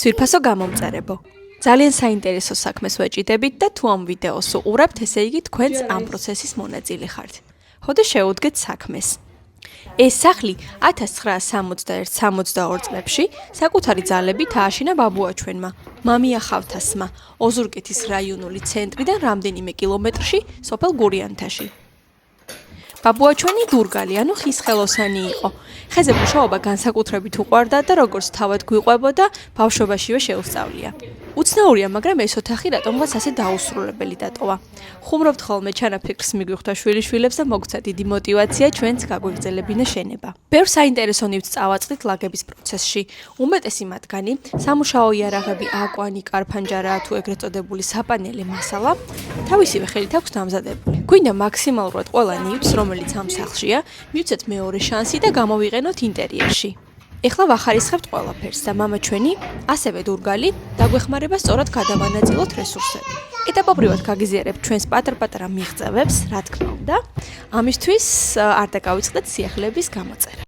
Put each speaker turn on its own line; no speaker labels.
ძვირფასო გამომწერებო. ძალიან საინტერესო საქმეს ვეჭიდებით და თუ ამ ვიდეოს უყურებთ, ესე იგი თქვენც ამ პროცესის მონაწილე ხართ. ხოდე შევუდგეთ საქმეს. ეს სახლი 1961-62 წლებში საკუთარი ძალებით ააშენა ბაბუაჩვენმა, მამია ხავთასმა, ოზურგეთის რაიონული ცენტრიდან რამდენიმე კილომეტრში, სოფელ გურიანთაში. ბაბუაჩვენი დურგალი, ანუ ხისხელოსანი იყო. ხეზე მუშაობა განსაკუთრებით უყვარდა და როგორც თავად გვიყვებოდა, ბავშვობაშივე შეუსწავლია. უცნაურია, მაგრამ ეს ოთახი რატომღაც ასე დაუსრულებელი დატოვა. ხუმრობთ ხოლმე ჩანაფიქრს მიგვიხვდა შვილიშვილებს და მოგცა დიდი мотиваცია ჩვენც გაგვიგრძელებინა შენება. ბევრ საინტერესო ნივთს წავაწყდით ლაგების პროცესში. უმეტესი მათგანი, სამუშაო იარაღები, აკვანი, კარფანჯარა თუ ეგრეთ წოდებული საპანელე მასალა, თავისივე ხელით აქვს დამზადებული. გვინდა მაქსიმალურად ყველა ნივთს, რომელიც ამ სახლშია, მივცეთ მეორე შანსი და გამოვიყენოთ ინტერიერში. ეხლა ვახარისხებთ ყველაფერს და მამა ჩვენი, ასევე დურგალი, დაგვეხმარება სწორად გადავანაწილოთ რესურსები. ეტაპობრივად გაგიზიარებთ ჩვენს პატარ-პატარა მიღწევებს, რა თქმა უნდა. ამისთვის არ დაგავიწყდეთ სიახლეების გამოწერა.